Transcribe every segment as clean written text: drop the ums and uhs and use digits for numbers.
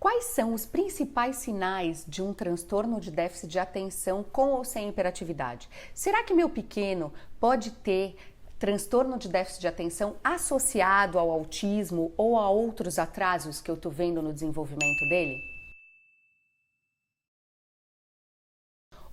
Quais são os principais sinais de um transtorno de déficit de atenção com ou sem hiperatividade? Será que meu pequeno pode ter transtorno de déficit de atenção associado ao autismo ou a outros atrasos que eu estou vendo no desenvolvimento dele?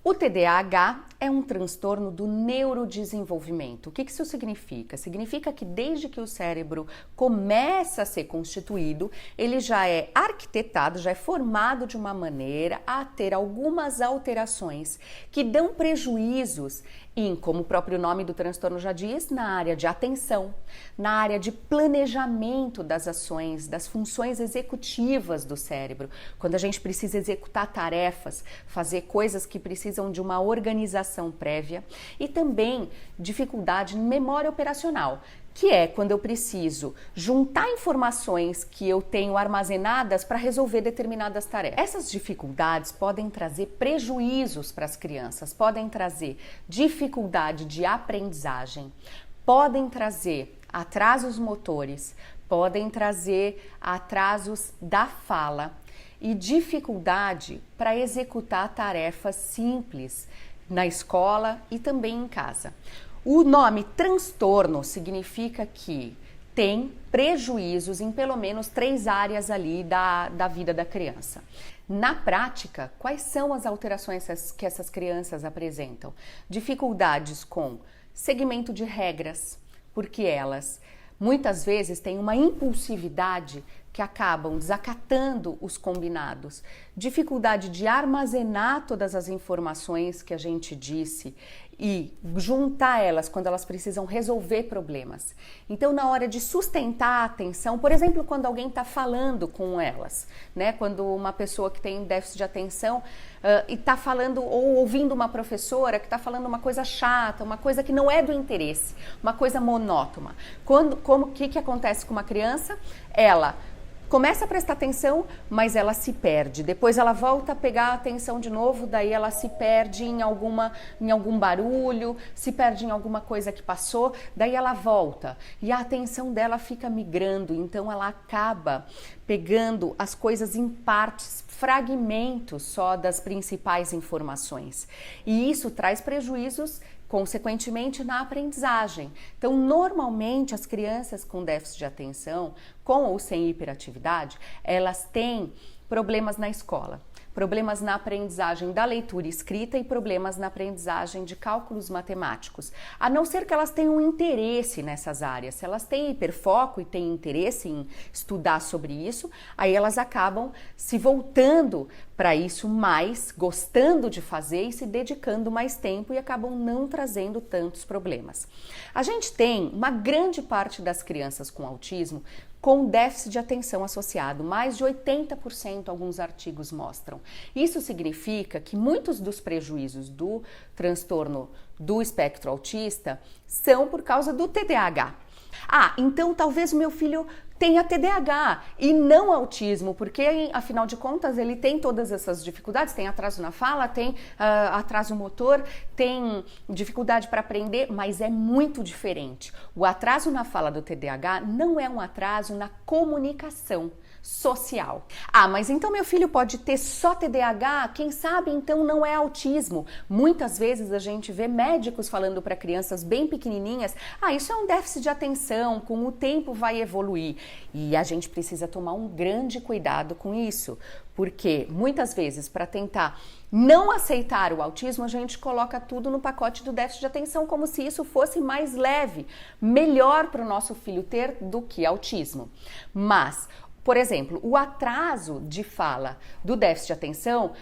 O TDAH é um transtorno do neurodesenvolvimento. O que isso significa? Significa que desde que o cérebro começa a ser constituído, ele já é arquitetado, já é formado de uma maneira a ter algumas alterações que dão prejuízos em, como o próprio nome do transtorno já diz, na área de atenção, na área de planejamento das ações, das funções executivas do cérebro. Quando a gente precisa executar tarefas, fazer coisas que precisam de uma organização prévia, e também dificuldade em memória operacional, que é quando eu preciso juntar informações que eu tenho armazenadas para resolver determinadas tarefas. Essas dificuldades podem trazer prejuízos para as crianças, podem trazer dificuldade de aprendizagem, podem trazer atrasos motores, podem trazer atrasos da fala e dificuldade para executar tarefas simples na escola e também em casa. O nome transtorno significa que tem prejuízos em pelo menos 3 áreas ali da vida da criança. Na prática, quais são as alterações que essas crianças apresentam? Dificuldades com seguimento de regras, porque elas muitas vezes têm uma impulsividade que acabam desacatando os combinados, dificuldade de armazenar todas as informações que a gente disse e juntar elas quando elas precisam resolver problemas. Então, na hora de sustentar a atenção, por exemplo, quando alguém está falando com elas, né? Quando uma pessoa que tem déficit de atenção e está falando ou ouvindo uma professora que está falando uma coisa chata, uma coisa que não é do interesse, uma coisa monótona. O que acontece com uma criança? Ela começa a prestar atenção, mas ela se perde. Depois ela volta a pegar a atenção de novo, daí ela se perde em algum barulho, se perde em alguma coisa que passou, daí ela volta. E a atenção dela fica migrando, então ela acaba pegando as coisas em partes, fragmentos só das principais informações. E isso traz prejuízos consequentemente na aprendizagem. Então, normalmente as crianças com déficit de atenção, com ou sem hiperatividade, elas têm problemas na escola, problemas na aprendizagem da leitura e escrita e problemas na aprendizagem de cálculos matemáticos. A não ser que elas tenham interesse nessas áreas. Se elas têm hiperfoco e têm interesse em estudar sobre isso, aí elas acabam se voltando para isso mais, gostando de fazer e se dedicando mais tempo e acabam não trazendo tantos problemas. A gente tem uma grande parte das crianças com autismo com déficit de atenção associado, mais de 80% alguns artigos mostram. Isso significa que muitos dos prejuízos do transtorno do espectro autista são por causa do TDAH. Então talvez o meu filho tenha TDAH e não autismo, porque afinal de contas ele tem todas essas dificuldades, tem atraso na fala, tem atraso motor, tem dificuldade para aprender, mas é muito diferente. O atraso na fala do TDAH não é um atraso na comunicação social. Mas então meu filho pode ter só TDAH? Quem sabe então não é autismo? Muitas vezes a gente vê médicos falando para crianças bem pequenininhas, isso é um déficit de atenção, com o tempo vai evoluir. E a gente precisa tomar um grande cuidado com isso, porque muitas vezes para tentar não aceitar o autismo, a gente coloca tudo no pacote do déficit de atenção como se isso fosse mais leve, melhor para o nosso filho ter do que autismo. Mas por exemplo, o atraso de fala do déficit de atenção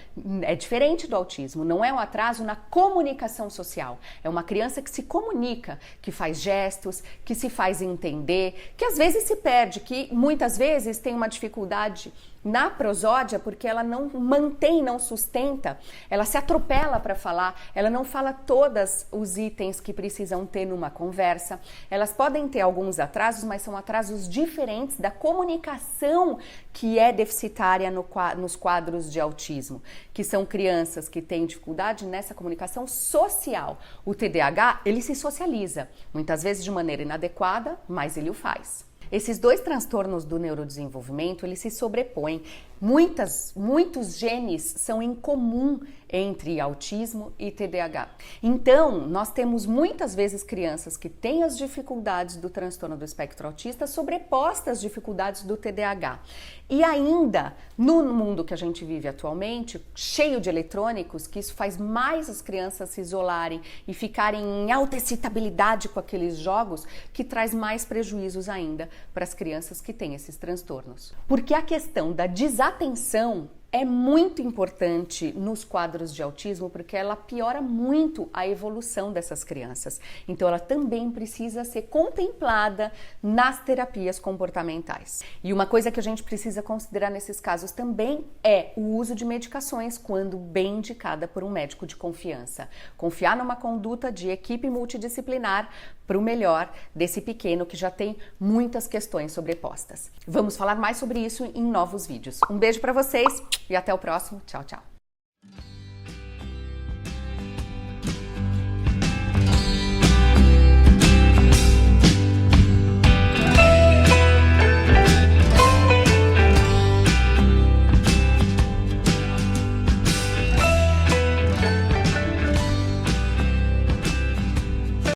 é diferente do autismo, não é um atraso na comunicação social. É uma criança que se comunica, que faz gestos, que se faz entender, que às vezes se perde, que muitas vezes tem uma dificuldade na prosódia porque ela não mantém, não sustenta, ela se atropela para falar, ela não fala todos os itens que precisam ter numa conversa. Elas podem ter alguns atrasos, mas são atrasos diferentes da comunicação que é deficitária nos quadros de autismo, que são crianças que têm dificuldade nessa comunicação social. O TDAH, ele se socializa, muitas vezes de maneira inadequada, mas ele o faz. Esses dois transtornos do neurodesenvolvimento, eles se sobrepõem Muitos genes são em comum entre autismo e TDAH. Então, nós temos muitas vezes crianças que têm as dificuldades do transtorno do espectro autista sobrepostas às dificuldades do TDAH. E ainda, no mundo que a gente vive atualmente, cheio de eletrônicos, que isso faz mais as crianças se isolarem e ficarem em alta excitabilidade com aqueles jogos, que traz mais prejuízos ainda para as crianças que têm esses transtornos. Porque a questão da desatenção é muito importante nos quadros de autismo porque ela piora muito a evolução dessas crianças. Então ela também precisa ser contemplada nas terapias comportamentais. E uma coisa que a gente precisa considerar nesses casos também é o uso de medicações quando bem indicada por um médico de confiança. Confiar numa conduta de equipe multidisciplinar para o melhor desse pequeno que já tem muitas questões sobrepostas. Vamos falar mais sobre isso em novos vídeos. Um beijo para vocês e até o próximo. Tchau, tchau.